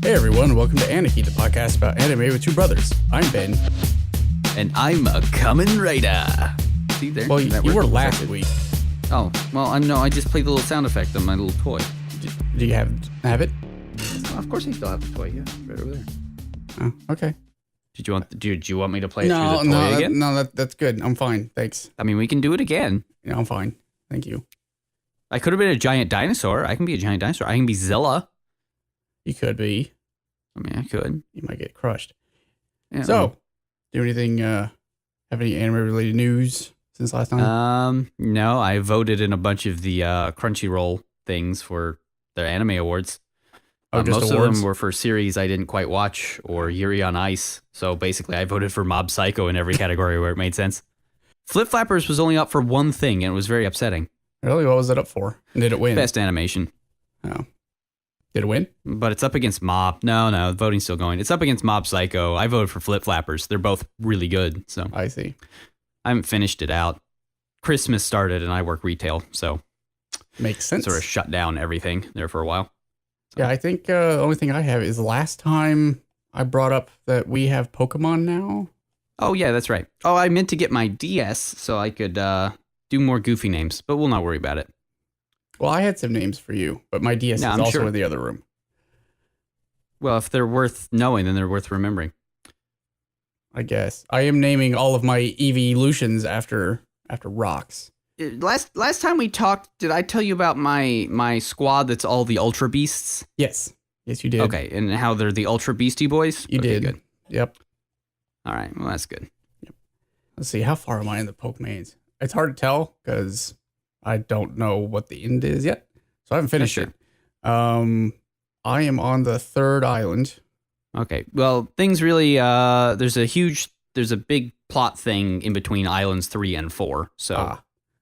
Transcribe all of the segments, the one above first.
Hey everyone, welcome to Aniki, the podcast about anime with two brothers. I'm Ben. And I'm a Kamen Rider. See there? Well, you were last week. Oh, well, I just played the little sound effect on my little toy. Do you have it? Well, of course I still have the toy, yeah. Right over there. Oh, okay. Did you want me to play it through the toy again? No, that's good. I'm fine, thanks. I mean, we can do it again. Yeah, I'm fine. Thank you. I could have been a giant dinosaur. I can be a giant dinosaur. I can be Zilla. You could be. I mean, I could. You might get crushed. Yeah, so, do anything, have any anime-related news since last time? No, I voted in a bunch of the Crunchyroll things for their anime awards. Most of them were for series I didn't quite watch or Yuri on Ice. So basically, I voted for Mob Psycho in every category where it made sense. Flip Flappers was only up for one thing, and it was very upsetting. Really? What was it up for? And did it win? Best animation. Oh. Did it win? But it's up against Mob. No, the voting's still going. It's up against Mob Psycho. I voted for Flip Flappers. They're both really good. So I see. I haven't finished it out. Christmas started, and I work retail, so makes sense. Sort of shut down everything there for a while. So. Yeah, I think the only thing I have is last time I brought up that we have Pokemon now. Oh, yeah, that's right. Oh, I meant to get my DS so I could do more goofy names, but we'll not worry about it. Well, I had some names for you, but my DS is also in the other room. Well, if they're worth knowing, then they're worth remembering. I guess. I am naming all of my evolutions after rocks. Last time we talked, did I tell you about my squad that's all the Ultra Beasts? Yes, you did. Okay, and how they're the Ultra Beastie Boys? You did. Good. Yep. All right, well, that's good. Yep. Let's see, how far am I in the Pokemons? It's hard to tell because I don't know what the end is yet. So I haven't finished it. I am on the third island. Okay. Well, things really, there's a big plot thing in between islands 3 and 4. So.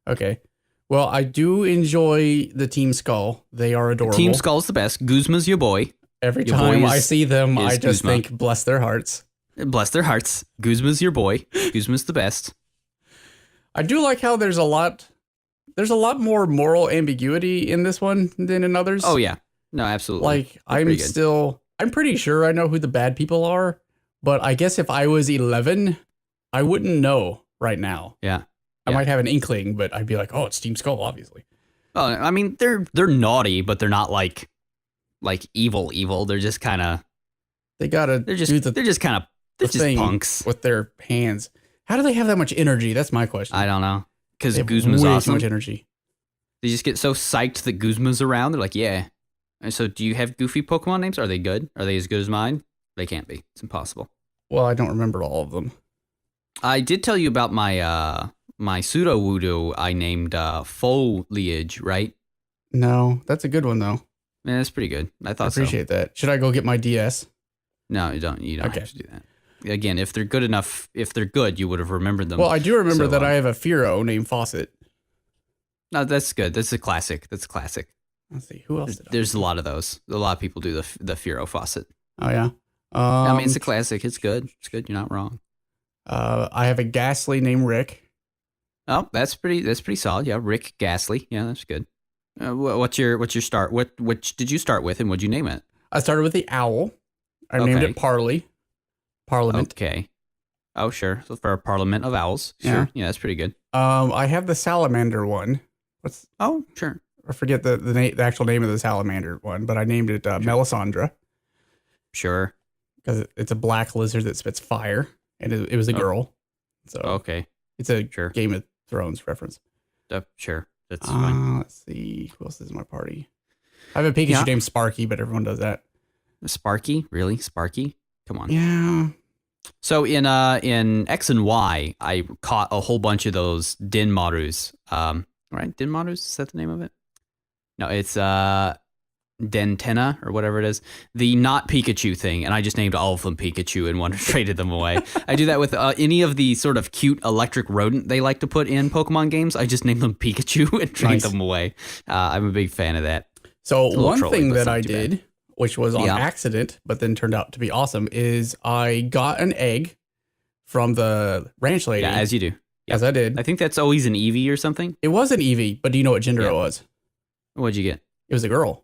Okay. Well, I do enjoy the Team Skull. They are adorable. Team Skull's the best. Guzma's your boy. Every time I see them, I just think, bless their hearts. Bless their hearts. Guzma's your boy. Guzma's the best. I do like how there's a lot more moral ambiguity in this one than in others. Oh, yeah. No, absolutely. Like, I'm pretty sure I know who the bad people are, but I guess if I was 11, I wouldn't know right now. Yeah. I might have an inkling, but I'd be like, oh, it's Team Skull, obviously. Well, I mean, they're naughty, but they're not like evil. They're just kind of. They're just punks with their hands. How do they have that much energy? That's my question. I don't know. Because Guzma's way awesome. Too much energy. They just get so psyched that Guzma's around. They're like, yeah. And so, do you have goofy Pokemon names? Are they good? Are they as good as mine? They can't be. It's impossible. Well, I don't remember all of them. I did tell you about my my pseudo Wudo I named Foliage, right? No, that's a good one though. Yeah, that's pretty good. I appreciate that. Should I go get my DS? No, you don't. You don't have to do that. Again, if they're good enough, you would have remembered them. Well, I do remember that I have a Fearow named Fawcett. No, that's good. That's a classic. Let's see, who else? There's a lot of those. A lot of people do the Fearow Fawcett. Oh yeah. I mean, it's a classic. It's good. You're not wrong. I have a Ghastly named Rick. Oh, that's pretty solid. Yeah, Rick Ghastly. Yeah, that's good. What's your start? Which did you start with, and what'd you name it? I started with the owl. I named it Parliament. Okay. Oh, sure. So for a Parliament of Owls. Sure. Yeah, that's pretty good. I have the salamander one. Oh, sure. I forget the actual name of the salamander one, but I named it Melisandre. Sure. Because it's a black lizard that spits fire, and it was a girl. So okay. It's a Game of Thrones reference. Sure. That's fine. Let's see. Who else is in my party? I have a Pikachu named Sparky, but everyone does that. Sparky? Really? Sparky? Come on. Yeah. So in X and Y, I caught a whole bunch of those Denmarus. Right? Denmarus? Is that the name of it? No, it's Dentena or whatever it is. The not Pikachu thing, and I just named all of them Pikachu and traded them away. I do that with any of the sort of cute electric rodent they like to put in Pokemon games. I just name them Pikachu and trade them away. I'm a big fan of that. So one thing that I did, which was on accident, but then turned out to be awesome, is I got an egg from the ranch lady. Yeah, as you do. As I did. I think that's always an Eevee or something. It was an Eevee, but do you know what gender it was? What'd you get? It was a girl.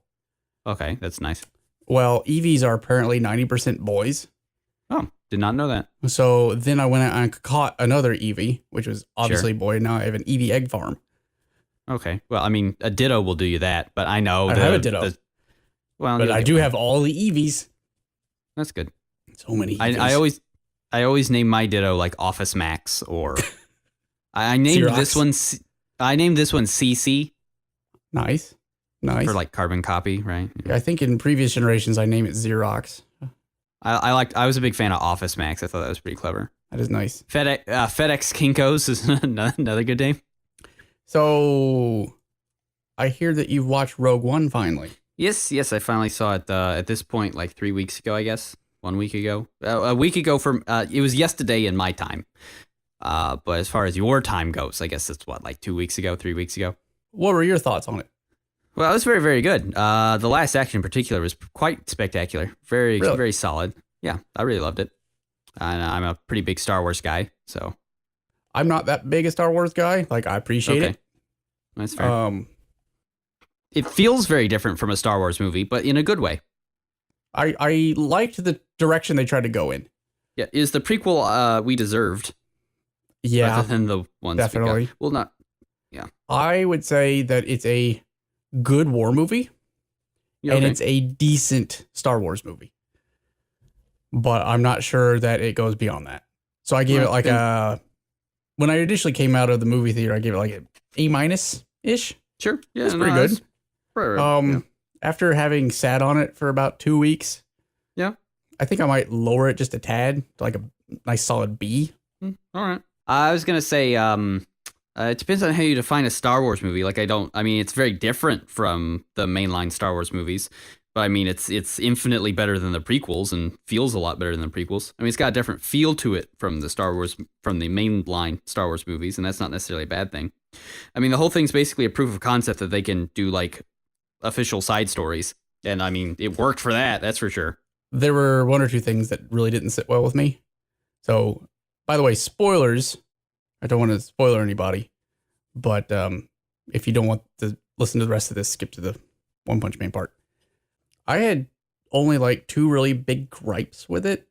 Okay, that's nice. Well, EVs are apparently 90% boys. Oh, did not know that. So then I went out and caught another Eevee, which was obviously a boy. Now I have an Eevee egg farm. Okay. Well, I mean, a Ditto will do you that, but I know I have a Ditto. But I do have all the Eevees. That's good. So many Eevees. I always name my Ditto like Office Max or I named Xerox. this one. I named this one CC. Nice. For like carbon copy, right? Yeah, I think in previous generations I named it Xerox. I was a big fan of Office Max. I thought that was pretty clever. That is nice. FedEx Kinkos is another good name. So I hear that you've watched Rogue One finally. Yes, I finally saw it at this point, like 3 weeks ago, I guess. 1 week ago. A week ago from it was yesterday in my time. But as far as your time goes, I guess it's what, like 2 weeks ago, 3 weeks ago. What were your thoughts on it? Well, it was very, very good. The last action in particular was quite spectacular. Very, Really? very solid. Yeah, I really loved it. And I'm a pretty big Star Wars guy, so. I'm not that big a Star Wars guy. Like, I appreciate it. That's fair. It feels very different from a Star Wars movie, but in a good way. I liked the direction they tried to go in. Yeah, is the prequel we deserved? Yeah, rather than the ones definitely. We got. Well, not. Yeah, I would say that it's a good war movie, and it's a decent Star Wars movie. But I'm not sure that it goes beyond that. So I gave it like when I initially came out of the movie theater, I gave it like an A-ish. Sure, yeah, it's pretty good. Right. After having sat on it for about 2 weeks, yeah, I think I might lower it just a tad to like a nice solid B. All right. I was gonna say, it depends on how you define a Star Wars movie. Like, I mean, it's very different from the mainline Star Wars movies, but I mean, it's infinitely better than the prequels and feels a lot better than the prequels. I mean, it's got a different feel to it from the mainline Star Wars movies, and that's not necessarily a bad thing. I mean, the whole thing's basically a proof of concept that they can do like official side stories, and I mean, it worked for that. That's for sure. There were one or two things that really didn't sit well with me. So, by the way, spoilers. I don't want to spoiler anybody, but if you don't want to listen to the rest of this, skip to the One Punch Man part. I had only like 2 really big gripes with it.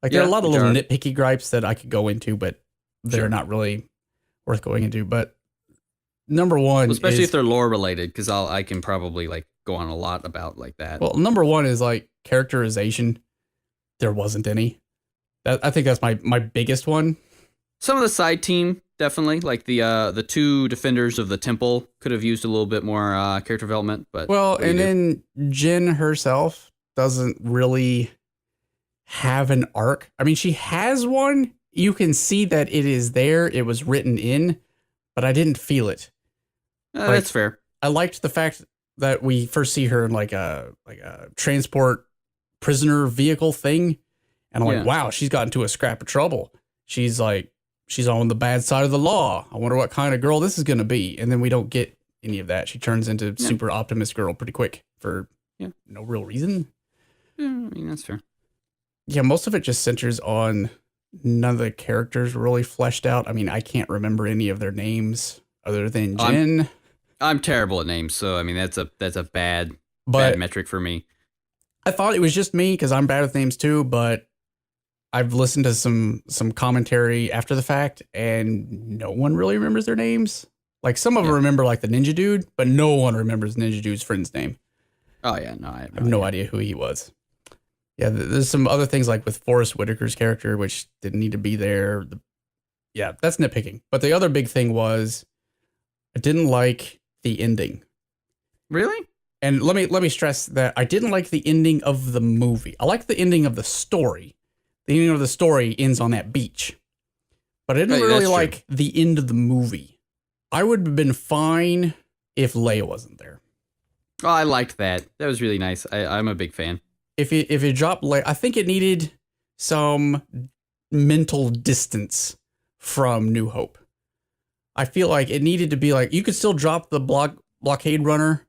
Like there are a lot of little nitpicky gripes that I could go into, but they're not really worth going into. But number one, especially if they're lore related, because I can probably like go on a lot about like that. Well, number one is like characterization. There wasn't any. I think that's my biggest one. Some of the side team definitely, like the 2 defenders of the temple, could have used a little bit more character development. But then Jin herself doesn't really have an arc. I mean, she has one. You can see that it is there. It was written in, but I didn't feel it. That's fair. I liked the fact that we first see her in like a transport prisoner vehicle thing, and I'm like, wow, she's gotten into a scrap of trouble. She's on the bad side of the law. I wonder what kind of girl this is going to be. And then we don't get any of that. She turns into super optimist girl pretty quick for no real reason. Yeah, I mean, that's fair. Yeah, most of it just centers on none of the characters really fleshed out. I mean, I can't remember any of their names other than Jin. I'm terrible at names, so I mean that's a bad metric for me. I thought it was just me because I'm bad with names too, but I've listened to some commentary after the fact, and no one really remembers their names. Like some of them remember like the ninja dude, but no one remembers Ninja Dude's friend's name. Oh yeah, no, I have no idea who he was. Yeah, there's some other things like with Forrest Whitaker's character, which didn't need to be there. Yeah, that's nitpicking. But the other big thing was I didn't like the ending. Really? And let me stress that I didn't like the ending of the movie. I liked the ending of the story. The ending of the story ends on that beach. But I didn't really like the end of the movie. I would have been fine if Leia wasn't there. Oh, I liked that. That was really nice. I'm a big fan. If it dropped Leia, I think it needed some mental distance from New Hope. I feel like it needed to be like, you could still drop the blockade runner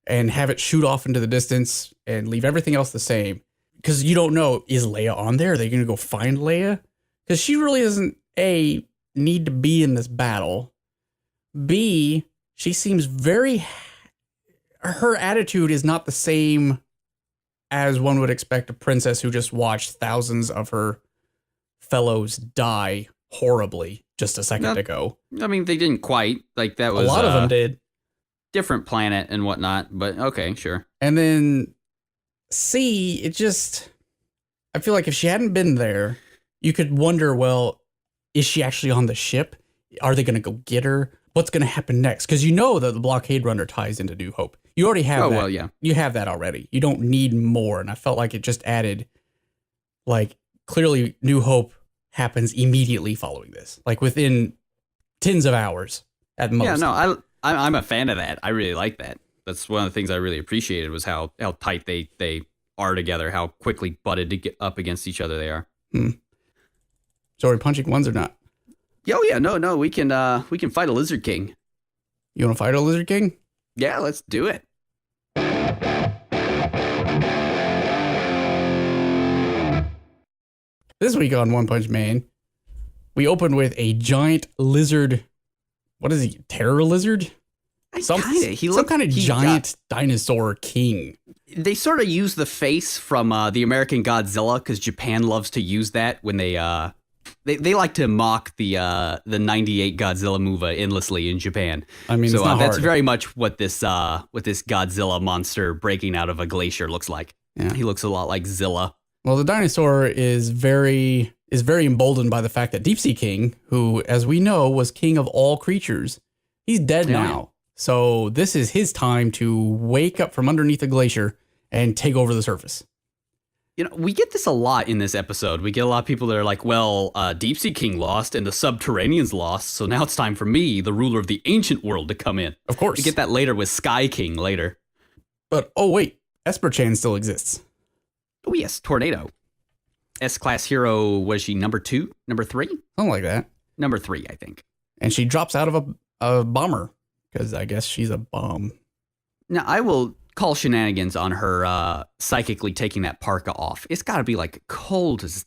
and have it shoot off into the distance and leave everything else the same. Because you don't know, is Leia on there? Are they going to go find Leia? Because she really doesn't, A, need to be in this battle. B, she seems her attitude is not the same as one would expect a princess who just watched thousands of her fellows die horribly just a second ago. I mean, they didn't quite. Like, that was... A lot of them did. Different planet and whatnot, but okay, sure. And then C, it just... I feel like if she hadn't been there, you could wonder, well, is she actually on the ship? Are they going to go get her? What's going to happen next? Because you know that the blockade runner ties into New Hope. You already have that. Well, yeah. You have that already. You don't need more. And I felt like it just added, like, clearly New Hope happens immediately following this. Like, within tens of hours at most. Yeah, no, I'm a fan of that. I really like that. That's one of the things I really appreciated was how tight they are together, how quickly butted to get up against each other they are. So are we punching ones or not? Oh yeah, no, we can fight a Lizard King. You want to fight a Lizard King? Yeah, let's do it. This week on One Punch Man, we opened with a giant lizard. What is he? Terror lizard? Some kind of giant dinosaur king. They sort of use the face from the American Godzilla because Japan loves to use that when they like to mock the 98 Godzilla movie endlessly in Japan. I mean, so that's very much what this Godzilla monster breaking out of a glacier looks like. Yeah. He looks a lot like Zilla. Well, the dinosaur is very emboldened by the fact that Deep Sea King, who, as we know, was king of all creatures, he's dead now. So this is his time to wake up from underneath the glacier and take over the surface. You know, we get this a lot in this episode. We get a lot of people that are like, well, Deep Sea King lost and the Subterraneans lost, so now it's time for me, the ruler of the ancient world, to come in. Of course. We get that later with Sky King later. But, oh wait, Esper-chan still exists. Oh yes, Tornado. S-class hero, was she number 2? Number 3? Something like that. Number 3, I think. And she drops out of a bomber, because I guess she's a bomb. Now, I will call shenanigans on her psychically taking that parka off. It's got to be like cold as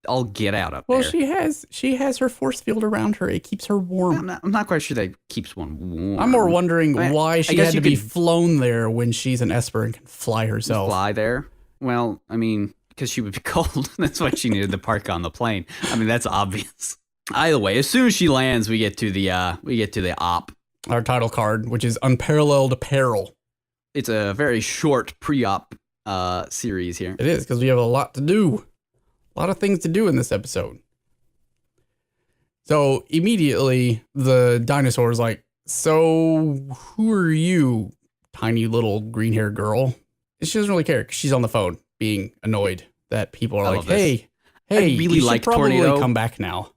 all get out up there. Well, she has her force field around her. It keeps her warm. I'm not quite sure that keeps one warm. I'm more wondering why she had to be flown there when she's an Esper and can fly herself. Fly there? Well, I mean, because she would be cold. That's why she needed the parka on the plane. I mean, that's obvious. Either way, as soon as she lands, we get to the op. Our title card, which is Unparalleled Peril. It's a very short pre-op series here. It is, because we have a lot to do. A lot of things to do in this episode. So immediately, the dinosaur is like, so who are you, tiny little green-haired girl? And she doesn't really care, because she's on the phone being annoyed that people are like, hey, I really you like should probably Tornado. Come back now.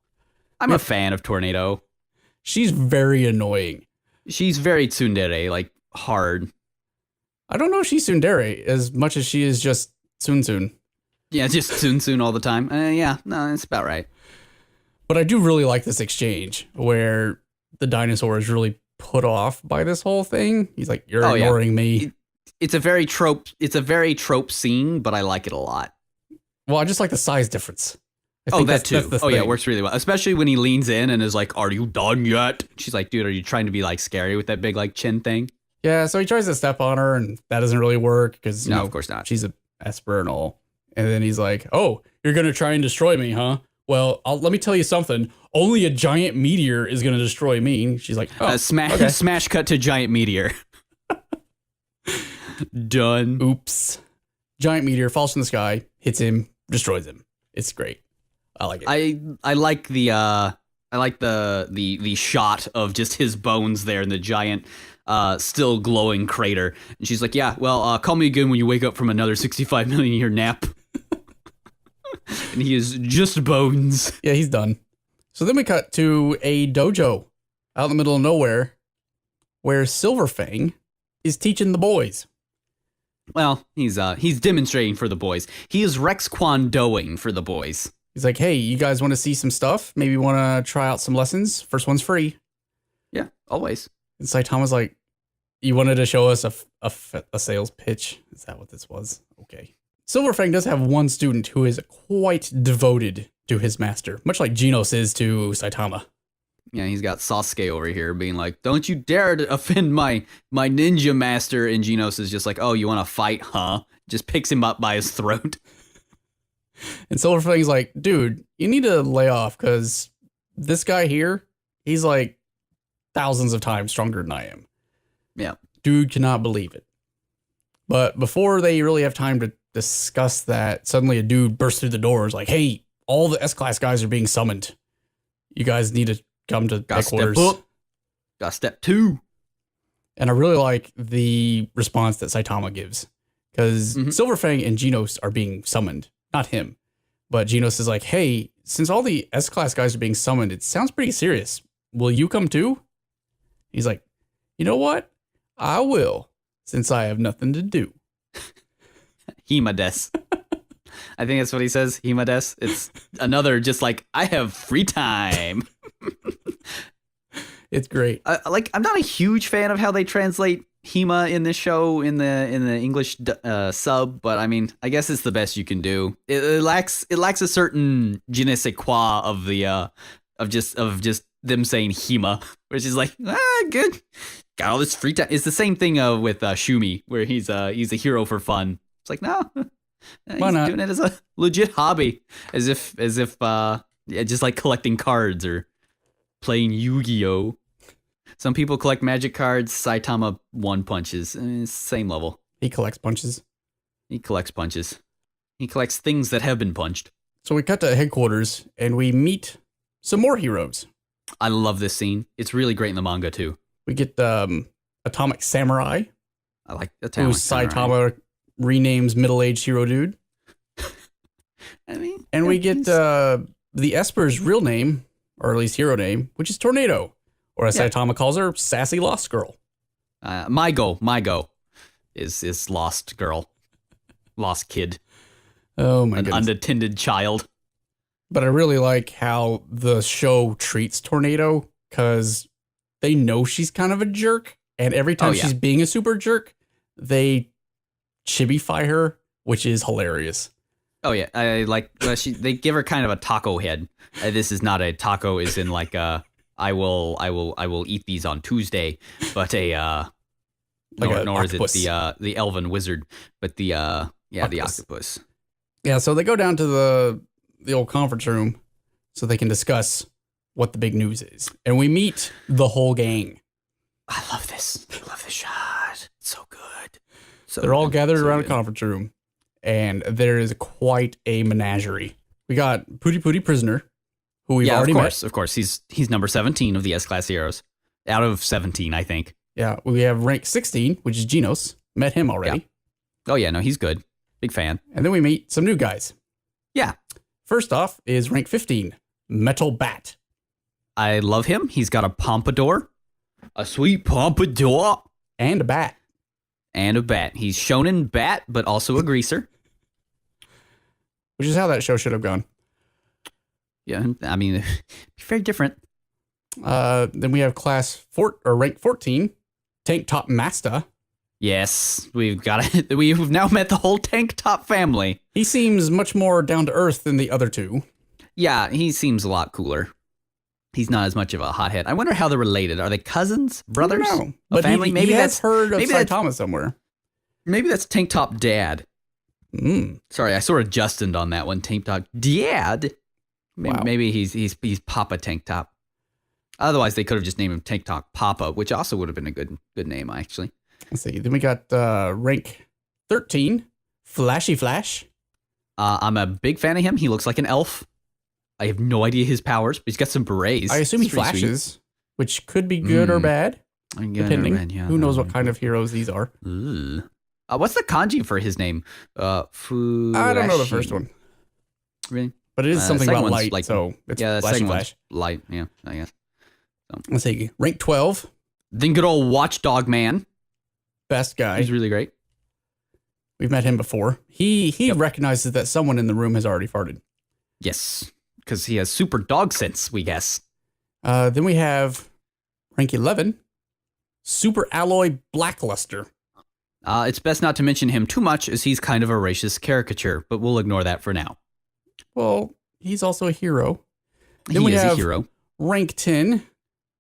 I'm a fan of Tornado. She's very annoying. She's very tsundere, like hard. I don't know if she's tsundere as much as she is just TsunTsun. Yeah, just TsunTsun all the time. Yeah, no, that's about right. But I do really like this exchange where the dinosaur is really put off by this whole thing. He's like, "You're ignoring me." It's a very trope scene, but I like it a lot. Well, I just like the size difference. That's the thing. Yeah, it works really well. Especially when he leans in and is like, "Are you done yet?" She's like, "Dude, are you trying to be like scary with that big like chin thing?" Yeah, so he tries to step on her, and that doesn't really work because of course not. She's a Esper and all. And then he's like, "Oh, you're gonna try and destroy me, huh? Well, let me tell you something. Only a giant meteor is gonna destroy me." And she's like, "Oh, smash cut to giant meteor." Done. Oops. Giant meteor falls from the sky, hits him, destroys him. It's great. I like it. I like the shot of just his bones there in the giant still glowing crater. And she's like, "Yeah, well, call me again when you wake up from another 65 million year nap." And he is just bones. Yeah, he's done. So then we cut to a dojo out in the middle of nowhere where Silverfang is teaching the boys. Well, he's demonstrating for the boys. He is Rex Kwon Doing for the boys. He's like, "Hey, you guys want to see some stuff? Maybe want to try out some lessons? First one's free." Yeah, always. And Saitama's like, "You wanted to show us a sales pitch? Is that what this was? Okay." Silverfang does have one student who is quite devoted to his master, much like Genos is to Saitama. Yeah, he's got Sasuke over here being like, "Don't you dare to offend my ninja master." And Genos is just like, "Oh, you want to fight, huh?" Just picks him up by his throat. And Silverfang's like, dude, you need to lay off because this guy here, he's like thousands of times stronger than I am. Yeah. Dude cannot believe it. But before they really have time to discuss that, suddenly a dude bursts through the doors like, hey, all the S-Class guys are being summoned. You guys need to come to headquarters. Step up. Got step 2. And I really like the response that Saitama gives. Because Silverfang and Genos are being summoned. Not him. But Genos is like, hey, since all the S-Class guys are being summoned, it sounds pretty serious. Will you come too? He's like, you know what? I will, since I have nothing to do. Himades. I think that's what he says. Himades. It's another just like, I have free time. It's great. I'm not a huge fan of how they translate Hima in this show in the English sub, but I mean, I guess it's the best you can do. It lacks a certain je ne sais quoi of the of just them saying Hima, which is like, good, got all this free time. It's the same thing with Shumi, where he's a hero for fun. It's like, no, he's doing it as a legit hobby, as if just like collecting cards or playing Yu-Gi-Oh. Some people collect magic cards. Saitama one punches. Same level. He collects punches. He collects punches. He collects things that have been punched. So we cut to headquarters and we meet some more heroes. I love this scene. It's really great in the manga too. We get Atomic Samurai. I like Atomic Samurai. Saitama renames middle-aged hero dude. I mean, and we get the Esper's real name, or at least hero name, which is Tornado. Or as Saitama calls her, Sassy Lost Girl. My go is Lost Girl. Lost Kid. Oh my goodness. An unattended child. But I really like how the show treats Tornado, because they know she's kind of a jerk. And every time she's being a super jerk, they chibify her, which is hilarious. Oh yeah, I like they give her kind of a taco head. This is not a taco, is in like a I will eat these on Tuesday, but nor is it the elven wizard, but the octopus. Yeah, so they go down to the old conference room so they can discuss what the big news is. And we meet the whole gang. I love this. I love this shot. It's so good. They're all gathered around a conference room, and there is quite a menagerie. We got Pooty Pooty Prisoner, who we've already met. Of course. He's number 17 of the S-Class heroes. Out of 17, I think. Yeah, we have rank 16, which is Genos. Met him already. Yeah. Oh, yeah, no, he's good. Big fan. And then we meet some new guys. Yeah. First off is rank 15, Metal Bat. I love him. He's got a pompadour. A sweet pompadour. And a bat. And a bat. He's Shonen Bat, but also a greaser. Which is how that show should have gone. Yeah, I mean, very different. Then we have rank 14, Tank Top Master. Yes, we've got it. We've now met the whole Tank Top family. He seems much more down to earth than the other two. Yeah, he seems a lot cooler. He's not as much of a hothead. I wonder how they're related. Are they cousins, brothers? I don't know. But family? Maybe that's heard of Saitama somewhere. Maybe that's Tank Top Dad. Sorry, I sort of Justined on that one. Tank Top Dad. Maybe he's Papa Tank Top. Otherwise, they could have just named him Tank Top Papa, which also would have been a good name, actually. Let's see. Then we got rank 13, Flashy Flash. I'm a big fan of him. He looks like an elf. I have no idea his powers, but he's got some berets. I assume he flashes, which could be good or bad, depending. Who knows what kind of heroes these are. What's the kanji for his name? I don't know the first one. Really? But it is something about light, so it's Flash. Light, yeah, I guess. So. Let's see. Rank 12. Then good old Watchdog Man. Best guy. He's really great. We've met him before. He recognizes that someone in the room has already farted. Yes, because he has super dog sense, we guess. Then we have rank 11, Super Alloy Blackluster. It's best not to mention him too much, as he's kind of a racist caricature, but we'll ignore that for now. Well, he's also a hero. Then we have a hero. Rank 10,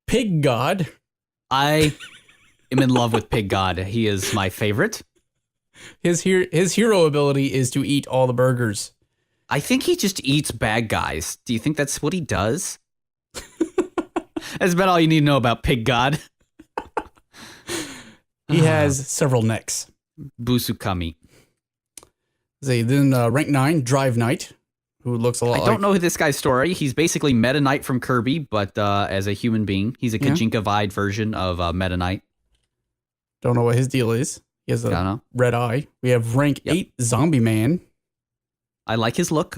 Pig God. I am in love with Pig God. He is my favorite. His hero ability is to eat all the burgers. I think he just eats bad guys. Do you think that's what he does? That's about all you need to know about Pig God. He has several necks. Busukami. Then rank 9, Drive Knight, who looks a lot like... I don't know this guy's story. He's basically Meta Knight from Kirby, but as a human being. He's a Kajinka-vied version of Meta Knight. Don't know what his deal is. He has a red eye. We have rank 8, Zombie Man. I like his look.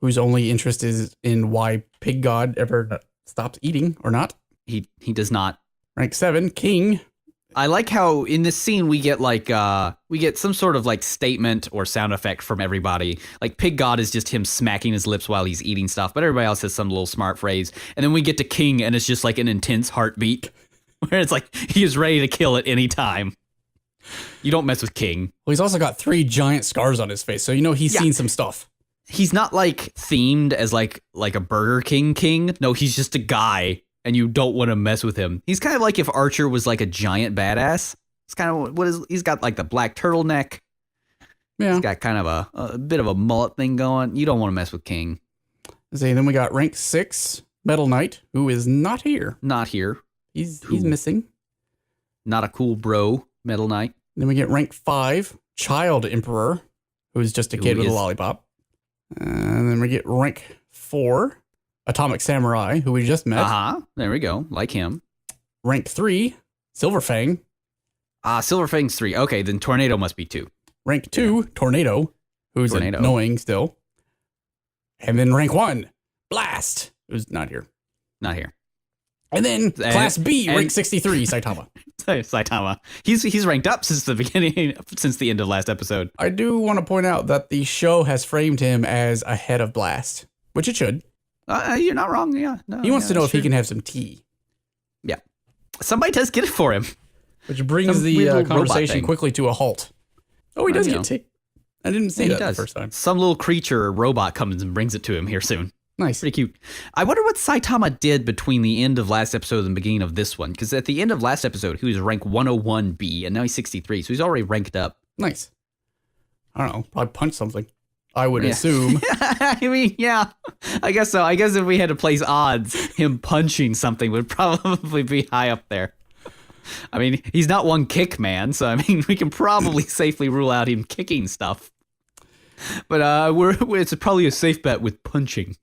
Whose only interest is in why Pig God ever stops eating or not. He does not. Rank 7, King. I like how in this scene we get some sort of like statement or sound effect from everybody. Like Pig God is just him smacking his lips while he's eating stuff, but everybody else has some little smart phrase. And then we get to King and it's just like an intense heartbeat where it's like he is ready to kill at any time. You don't mess with King. Well, he's also got 3 giant scars on his face, so you know he's seen some stuff. He's not like themed as like a Burger King. No, he's just a guy. And you don't want to mess with him. He's kind of like if Archer was like a giant badass. It's kind of he's got like the black turtleneck. Yeah. He's got kind of a bit of a mullet thing going. You don't want to mess with King. Then we got rank 6, Metal Knight, who is not here. Not here. He's missing. Not a cool bro, Metal Knight. Then we get rank 5, Child Emperor, who's just a kid with a lollipop. And then we get rank 4, Atomic Samurai, who we just met. There we go. Like him. Rank 3, Silverfang. Silverfang's 3. Okay, then Tornado must be 2. Rank 2, Tornado, who's annoying still. And then rank 1, Blast, who's not here. Not here. And then Class B, rank 63, Saitama. Saitama. He's ranked up since the end of last episode. I do want to point out that the show has framed him as ahead of Blast, which it should. You're not wrong. Yeah. No, he wants to know if he can have some tea. Yeah. Somebody does get it for him. Which brings the conversation quickly to a halt. Oh, he does get tea. I didn't see that the first time. Some little creature or robot comes and brings it to him here soon. Nice. Pretty cute. I wonder what Saitama did between the end of last episode and the beginning of this one. Because at the end of last episode, he was rank 101B, and now he's 63. So he's already ranked up. Nice. I don't know. Probably punch something. I would assume. I mean, yeah, I guess so. I guess if we had to place odds, him punching something would probably be high up there. I mean, he's not one kick man, so I mean, we can probably safely rule out him kicking stuff. But it's probably a safe bet with punching.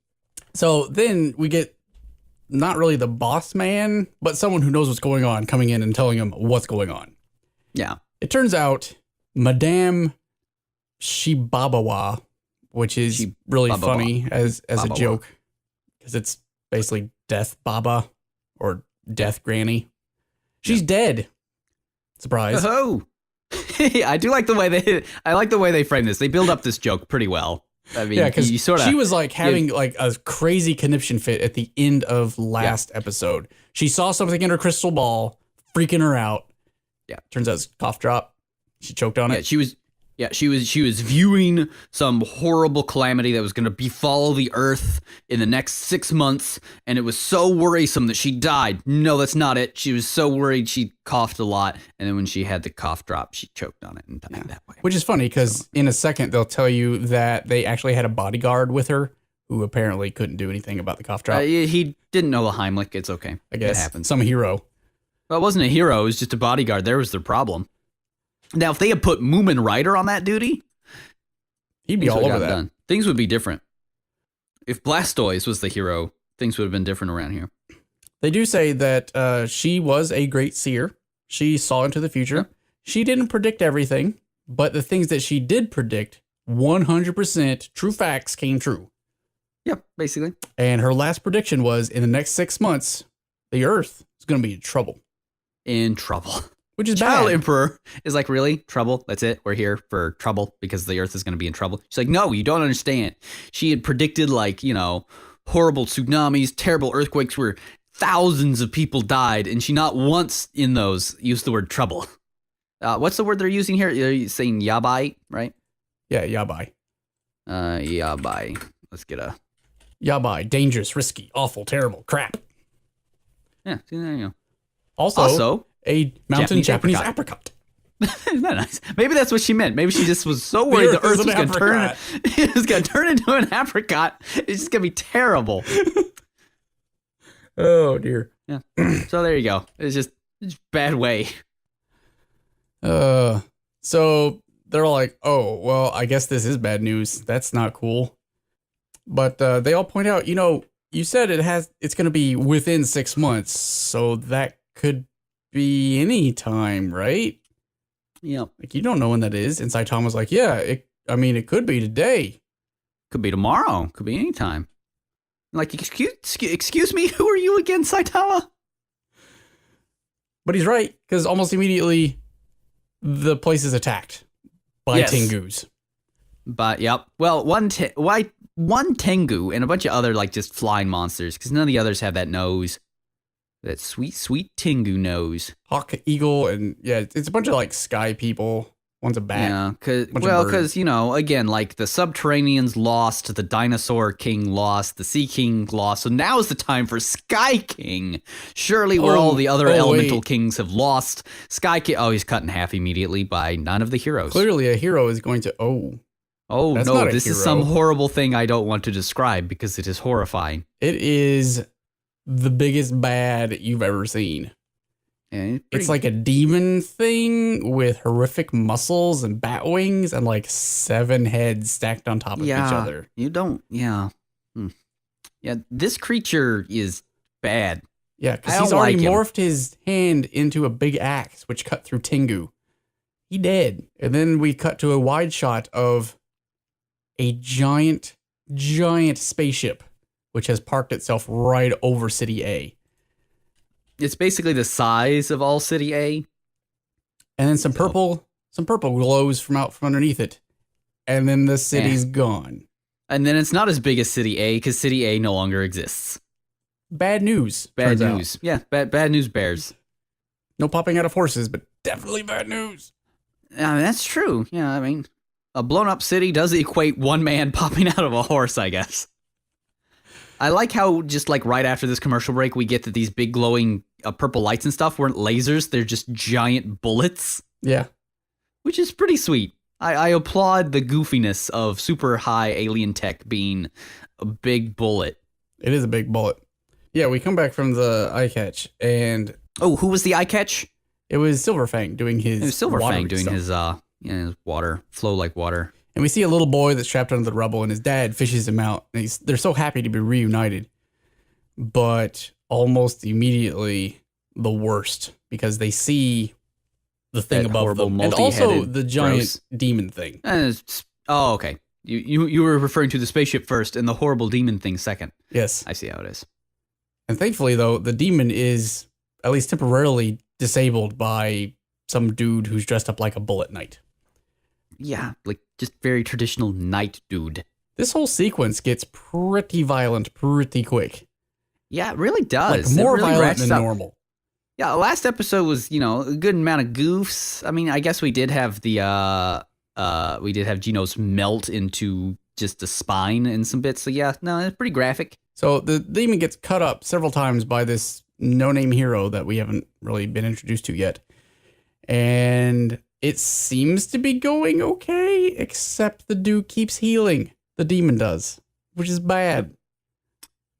So then we get not really the boss man, but someone who knows what's going on coming in and telling him what's going on. Yeah. It turns out Madame Shibaba, which is really funny as a joke, because it's basically Death Baba or Death Granny. She's dead. Surprise. Oh, I do like the way they frame this. They build up this joke pretty well. I mean, because she was like having like a crazy conniption fit at the end of last episode. She saw something in her crystal ball, freaking her out. Yeah, turns out it's cough drop. She choked on it. She was viewing some horrible calamity that was going to befall the earth in the next 6 months, and it was so worrisome that she died. No, that's not it. She was so worried she coughed a lot, and then when she had the cough drop, she choked on it and died that way. Which is funny because in a second they'll tell you that they actually had a bodyguard with her who apparently couldn't do anything about the cough drop. He didn't know the Heimlich. It's okay. I guess it happens. Some hero. Well, it wasn't a hero. It was just a bodyguard. There was their problem. Now, if they had put Moomin Rider on that duty, he'd be all over that. Done. Things would be different. If Blastoise was the hero, things would have been different around here. They do say that she was a great seer. She saw into the future. Yeah. She didn't predict everything, but the things that she did predict, 100% true facts came true. Yep, basically. And her last prediction was in the next 6 months, the Earth is going to be in trouble. In trouble. Which is Child bad. Emperor is like, really? Trouble? That's it? We're here for trouble because the Earth is going to be in trouble? She's like, no, you don't understand. She had predicted like, horrible tsunamis, terrible earthquakes where thousands of people died. And she not once in those used the word trouble. What's the word they're using here? You're saying Yabai, right? Yeah, Yabai. Yabai. Let's get a... Yabai. Dangerous, risky, awful, terrible, crap. Yeah, see, there you go. Also a mountain Japanese apricot. Isn't that nice? Maybe that's what she meant. Maybe she just was so worried the Earth was going to turn. It was going to turn into an apricot. It's just going to be terrible. Oh dear. Yeah. So there you go. It's just bad way. So they're all like, "Oh, well, I guess this is bad news. That's not cool." But they all point out, you said it's going to be within 6 months, so that could be any time, right? Yeah. Like, you don't know when that is. And Saitama's like, yeah, it could be today. Could be tomorrow. Could be any time. Like, excuse me, who are you again, Saitama? But he's right, because almost immediately the place is attacked by Tengus. But, yep. Well, one Tengu and a bunch of other, like, just flying monsters, because none of the others have that nose. That sweet, sweet Tengu nose. Hawk, eagle, and it's a bunch of like sky people. One's a bat. Yeah, because again, like the Subterraneans lost, the Dinosaur King lost, the Sea King lost. So now is the time for Sky King. Surely, where all the other elemental kings have lost, Sky King. Oh, he's cut in half immediately by none of the heroes. Clearly, a hero is going to. Oh no! This is some horrible thing I don't want to describe because it is horrifying. It is the biggest bad you've ever seen. Yeah, it's like a demon thing with horrific muscles and bat wings and like 7 heads stacked on top of each other. Yeah, this creature is bad. Yeah, because he's already morphed his hand into a big axe, which cut through Tengu. He dead. And then we cut to a wide shot of a giant spaceship which has parked itself right over City A. It's basically the size of all City A. And then some purple glows from out from underneath it. And then the city's gone. And then it's not as big as City A because City A no longer exists. Bad news. Bad news. Out. Yeah, bad news bears. No popping out of horses, but definitely bad news. That's true. Yeah, I mean, a blown up city does equate one man popping out of a horse, I guess. I like how just like right after this commercial break, we get that these big glowing purple lights and stuff weren't lasers. They're just giant bullets. Yeah. Which is pretty sweet. I applaud the goofiness of super high alien tech being a big bullet. It is a big bullet. Yeah, we come back from the eye catch and... Oh, who was the eye catch? It was Silverfang doing his... It was Silverfang doing his water, flow like water. And we see a little boy that's trapped under the rubble, and his dad fishes him out. And they're so happy to be reunited. But almost immediately, the worst. Because they see the thing that above them. And also the giant demon thing. Okay. You were referring to the spaceship first and the horrible demon thing second. Yes. I see how it is. And thankfully, though, the demon is at least temporarily disabled by some dude who's dressed up like a bullet knight. Yeah, like just very traditional knight dude. This whole sequence gets pretty violent pretty quick. Yeah, it really does. Like more violent than normal. Yeah, last episode was, a good amount of goofs. I mean, I guess we did have Genos melt into just the spine and some bits. So yeah, no, it's pretty graphic. So the demon gets cut up several times by this no-name hero that we haven't really been introduced to yet. And it seems to be going okay, except the dude keeps healing. The demon does, which is bad.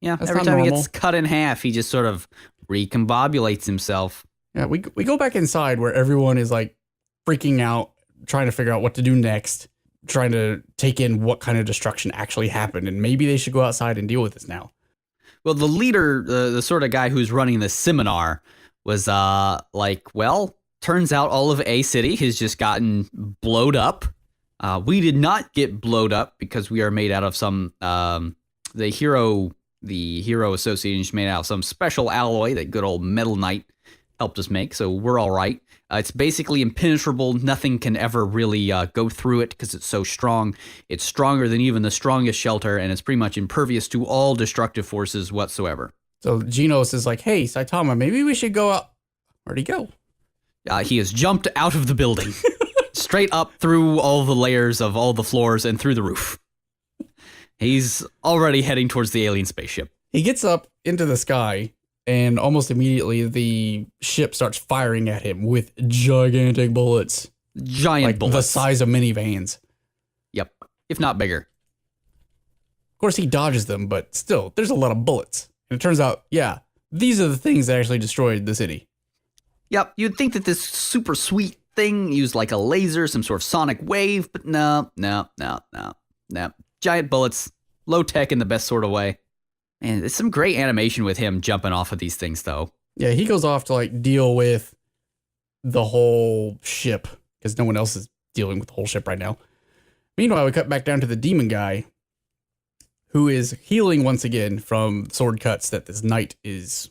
Yeah, that's every time he gets cut in half, he just sort of recombobulates himself. Yeah, we go back inside where everyone is like freaking out, trying to figure out what to do next, trying to take in what kind of destruction actually happened, and maybe they should go outside and deal with this now. Well, the leader, the sort of guy who's running the seminar, was turns out all of A City has just gotten blowed up. We did not get blowed up because we are made out of some the hero association is made out of some special alloy that good old Metal Knight helped us make, so we're all right. It's basically impenetrable. Nothing can ever really go through it because it's so strong. It's stronger than even the strongest shelter, and it's pretty much impervious to all destructive forces whatsoever. So Genos is like, hey, Saitama, maybe we should go out. Where'd he go? He has jumped out of the building, straight up through all the layers of all the floors and through the roof. He's already heading towards the alien spaceship. He gets up into the sky, and almost immediately the ship starts firing at him with gigantic bullets. Giant bullets. The size of minivans. Yep, if not bigger. Of course, he dodges them, but still, there's a lot of bullets. And it turns out, yeah, these are the things that actually destroyed the city. Yep, you'd think that this super sweet thing used like a laser, some sort of sonic wave, but no. Giant bullets, low tech in the best sort of way. And it's some great animation with him jumping off of these things, though. Yeah, he goes off to like deal with the whole ship because no one else is dealing with the whole ship right now. Meanwhile, we cut back down to the demon guy who is healing once again from sword cuts that this knight is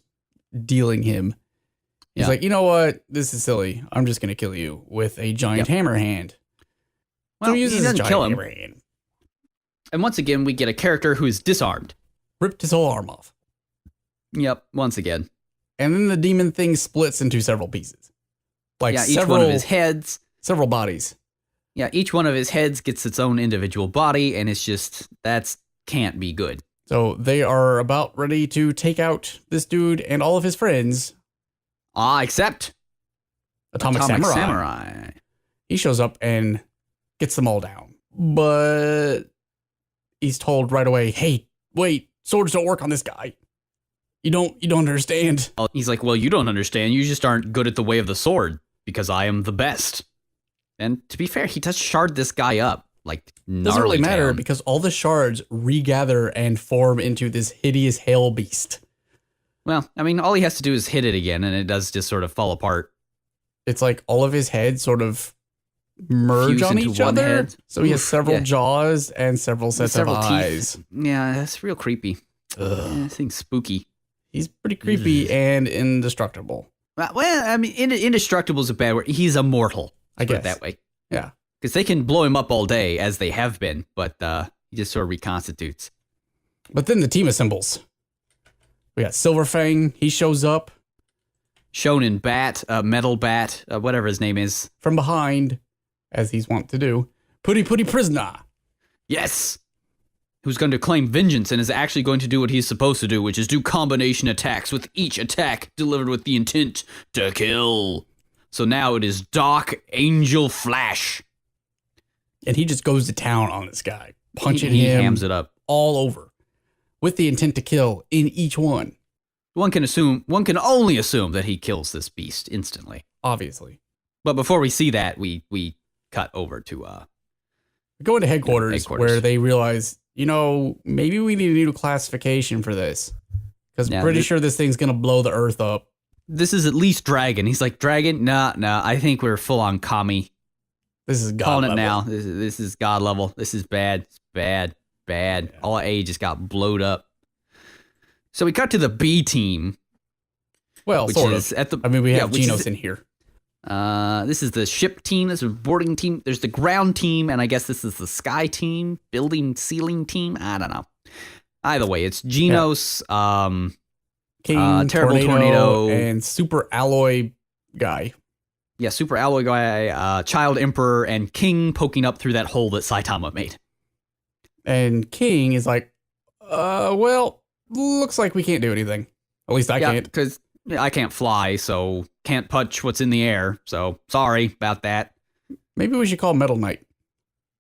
dealing him. He's like, you know what? This is silly. I'm just going to kill you with a giant hammer hand. Well, so he uses doesn't kill him. hammer hand. And once again, we get a character who is disarmed. Ripped his whole arm off. Yep, once again. And then the demon thing splits into several pieces. Like each one of his heads. Several bodies. Yeah, each one of his heads gets its own individual body, and it's just, can't be good. So they are about ready to take out this dude and all of his friends. Except Atomic Samurai. He shows up and gets them all down. But he's told right away, hey, wait, swords don't work on this guy. You don't understand. He's like, well, you don't understand. You just aren't good at the way of the sword because I am the best. And to be fair, he does shard this guy up. Like, doesn't really matter because all the shards regather and form into this hideous hail beast. Well, I mean, all he has to do is hit it again, and it does just sort of fall apart. It's like all of his heads sort of merge on each other. Head. So he has several jaws and several sets of eyes. Teeth. Yeah, that's real creepy. This thing's spooky. He's pretty creepy and indestructible. Well, I mean, indestructible is a bad word. He's immortal. I guess. Put it that way. Yeah. Because they can blow him up all day, as they have been, but he just sort of reconstitutes. But then the team assembles. We got Silverfang. He shows up. Shonen Bat, Metal Bat, whatever his name is. From behind, as he's wont to do. Putty prisoner. Yes! Who's going to claim vengeance and is actually going to do what he's supposed to do, which is do combination attacks with each attack delivered with the intent to kill. So now it is Dark Angel Flash. And he just goes to town on this guy, punching him. He hams it up all over, with the intent to kill in each one. One can only assume that he kills this beast instantly. Obviously. But before we see that, we cut over to we go into headquarters where they realize, maybe we need a new classification for this. Because I'm pretty sure this thing's gonna blow the earth up. This is at least Dragon. He's like, Dragon? Nah, I think we're full on Kami. This is God calling level. It now. This is God level. This is bad. It's bad. Yeah. All A just got blowed up. So we cut to the B team. Well, sort of. We have Genos in here. This is the ship team. This is the boarding team. There's the ground team, and I guess this is the sky team, building, ceiling team. I don't know. Either way, it's Genos, King, Terrible Tornado, and Super Alloy Guy. Yeah, Super Alloy Guy, Child Emperor, and King poking up through that hole that Saitama made. And King is like, well, looks like we can't do anything. At least I can't. Because I can't fly, so can't punch what's in the air. So sorry about that. Maybe we should call Metal Knight.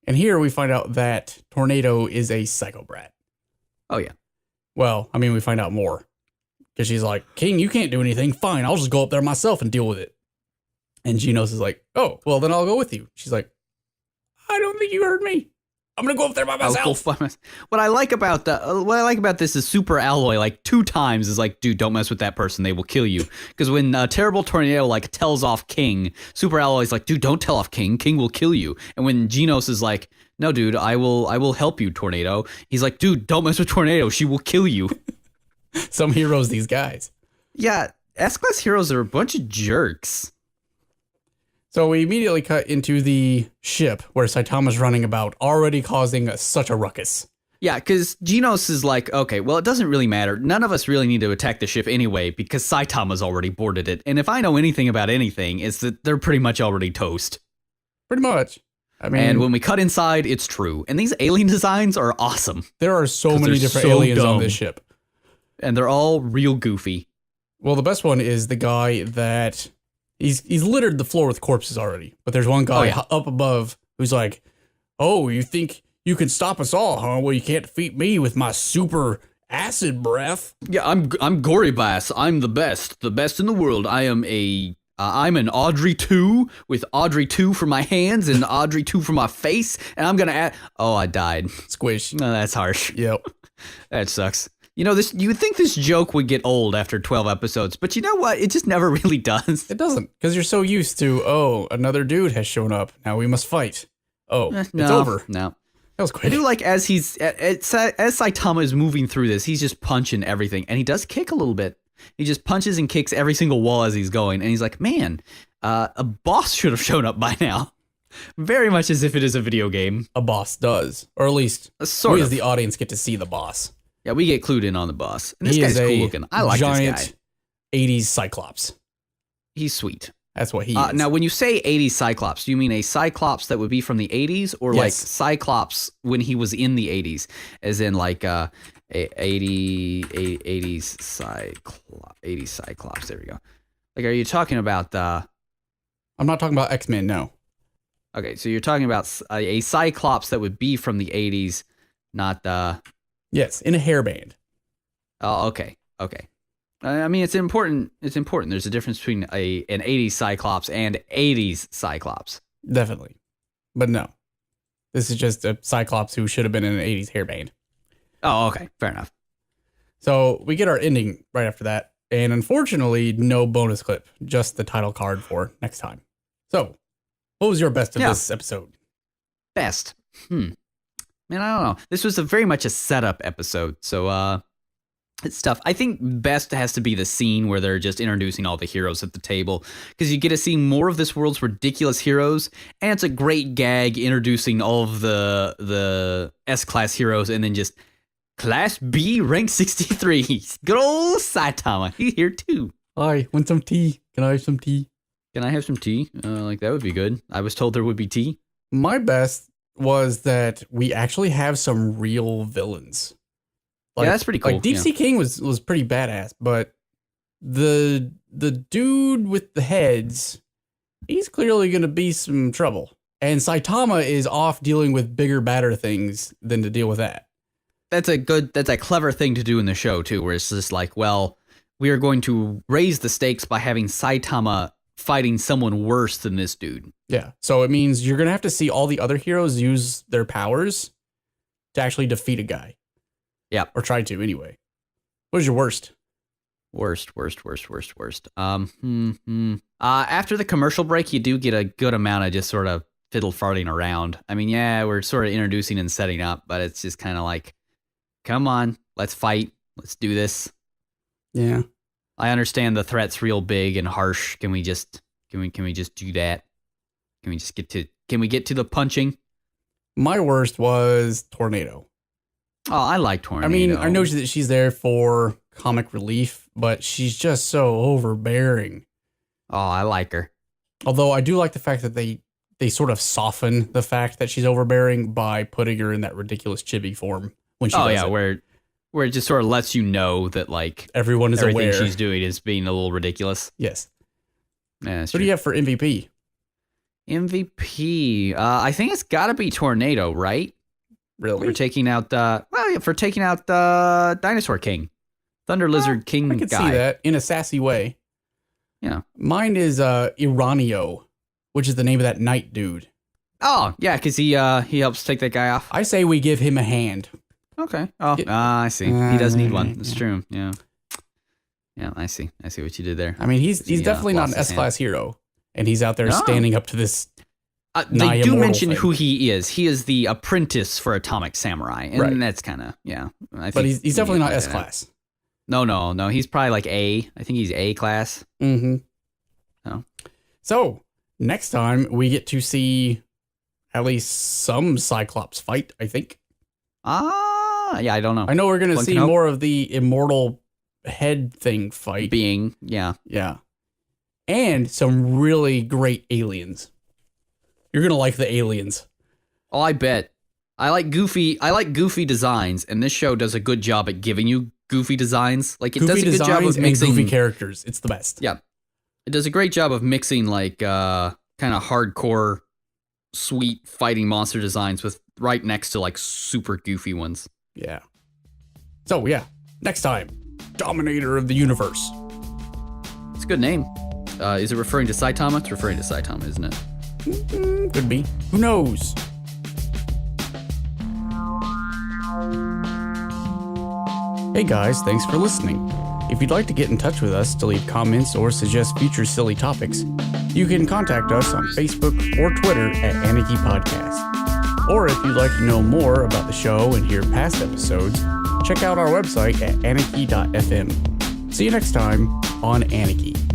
And here we find out that Tornado is a psycho brat. Oh, yeah. Well, we find out more. Because she's like, King, you can't do anything. Fine, I'll just go up there myself and deal with it. And Genos is like, oh, well, then I'll go with you. She's like, I don't think you heard me. I'm going to go up there by myself. What I like about this is Super Alloy, like 2 times is like, dude, don't mess with that person. They will kill you. Because when Terrible Tornado like tells off King, Super Alloy's like, dude, don't tell off King. King will kill you. And when Genos is like, no, dude, I will help you, Tornado. He's like, dude, don't mess with Tornado. She will kill you. Some heroes, these guys. Yeah, S-Class heroes are a bunch of jerks. So we immediately cut into the ship where Saitama's running about, already causing such a ruckus. Yeah, because Genos is like, okay, well, it doesn't really matter. None of us really need to attack the ship anyway, because Saitama's already boarded it. And if I know anything about anything, it's that they're pretty much already toast. Pretty much. And when we cut inside, it's true. And these alien designs are awesome. There are so many different aliens on this ship. And they're all real goofy. Well, the best one is the guy that he's littered the floor with corpses already. But there's one guy up above who's like, "Oh, you think you can stop us all, huh? Well, you can't defeat me with my super acid breath." Yeah, I'm Gorybas. I'm the best in the world. I am I'm an Audrey 2 with Audrey 2 for my hands and Audrey 2 for my face, and I'm gonna add. Oh, I died. Squish. No, that's harsh. Yep. That sucks. You know, you would think this joke would get old after 12 episodes, but you know what? It just never really does. It doesn't, because you're so used to, oh, another dude has shown up. Now we must fight. Oh, it's over. No. That was quick. I do like as Saitama is moving through this, he's just punching everything, and he does kick a little bit. He just punches and kicks every single wall as he's going, and he's like, man, a boss should have shown up by now. Very much as if it is a video game. A boss does, or at least we as the audience get to see the boss. Yeah, we get clued in on the boss. And this guy's cool looking. I like this guy. 80s Cyclops. He's sweet. That's what he is. Now, when you say 80s Cyclops, do you mean a Cyclops that would be from the 80s, or like Cyclops when he was in the 80s, as in like 80s Cyclops? There we go. Like, are you talking about? I'm not talking about X-Men. No. Okay, so you're talking about a Cyclops that would be from the 80s, not. Yes, in a hairband. Oh, okay. I mean, it's important. There's a difference between an 80s Cyclops and 80s Cyclops. Definitely. But no. This is just a Cyclops who should have been in an 80s hairband. Oh, okay. Fair enough. So we get our ending right after that. And unfortunately, no bonus clip. Just the title card for next time. So, what was your best of this episode? Best? Man, I don't know. This was very much a setup episode, so it's tough. I think best has to be the scene where they're just introducing all the heroes at the table, because you get to see more of this world's ridiculous heroes, and it's a great gag introducing all of the S-class heroes, and then just Class B, rank 63. Good old Saitama. He's here too. Hi, want some tea? Can I have some tea? Can I have some tea? Like, that would be good. I was told there would be tea. My best was that we actually have some real villains. Like, yeah, that's pretty cool. Like Deep Sea King was pretty badass, but the dude with the heads, he's clearly going to be some trouble. And Saitama is off dealing with bigger, badder things than to deal with that. That's a clever thing to do in the show too, where it's just like, well, we are going to raise the stakes by having Saitama fighting someone worse than this dude. Yeah. So it means you're going to have to see all the other heroes use their powers to actually defeat a guy. Yeah. Or try to, anyway. What was your worst? Worst. After the commercial break, you do get a good amount of just sort of fiddle farting around. I mean, yeah, we're sort of introducing and setting up, but it's just kind of like, come on, let's fight. Let's do this. Yeah. I understand the threat's real big and harsh. Can we just do that? Can we get to the punching? My worst was Tornado. Oh, I like Tornado. I mean, I know that she's there for comic relief, but she's just so overbearing. Oh, I like her. Although I do like the fact that they sort of soften the fact that she's overbearing by putting her in that ridiculous chibi form when she does it. Where it just sort of lets you know that, like, everyone is everything aware she's doing is being a little ridiculous. Yes. Yeah, what do you have for MVP? MVP, I think it's got to be Tornado, right? Really? For taking out Dinosaur King, Thunder Lizard King. I could guy. see that in a sassy way. Yeah. Mine is Iranio, which is the name of that knight dude. Oh yeah, because he helps take that guy off. I say we give him a hand. Okay. Oh, I see. He does need one. That's true. Yeah. Yeah, I see. I see what you did there. I mean, he's definitely not an S-class hero, and he's out there standing up to this. They do mention thing. who he is. He is the apprentice for Atomic Samurai, and that's kind of but he's definitely not S-class. No. He's probably like A. I think he's A class. Mm-hmm. Oh. So next time we get to see at least some Cyclops fight. I think. Yeah, I don't know. I know we're gonna see more of the immortal head thing fight. Yeah. And some really great aliens. You're gonna like the aliens. Oh, I bet. I like goofy designs, and this show does a good job at giving you goofy designs. Like it Goofy does a good job designs of and mixing goofy characters. It's the best. Yeah. It does a great job of mixing like kind of hardcore sweet fighting monster designs with right next to like super goofy ones. Yeah. So yeah, next time, Dominator of the Universe. It's a good name. Is it referring to Saitama? It's referring to Saitama, isn't it? Could be. Who knows? Hey guys, thanks for listening. If you'd like to get in touch with us to leave comments or suggest future silly topics, you can contact us on Facebook or Twitter at Aniki Podcast. Or if you'd like to know more about the show and hear past episodes, check out our website at aniki.fm. See you next time on Aniki.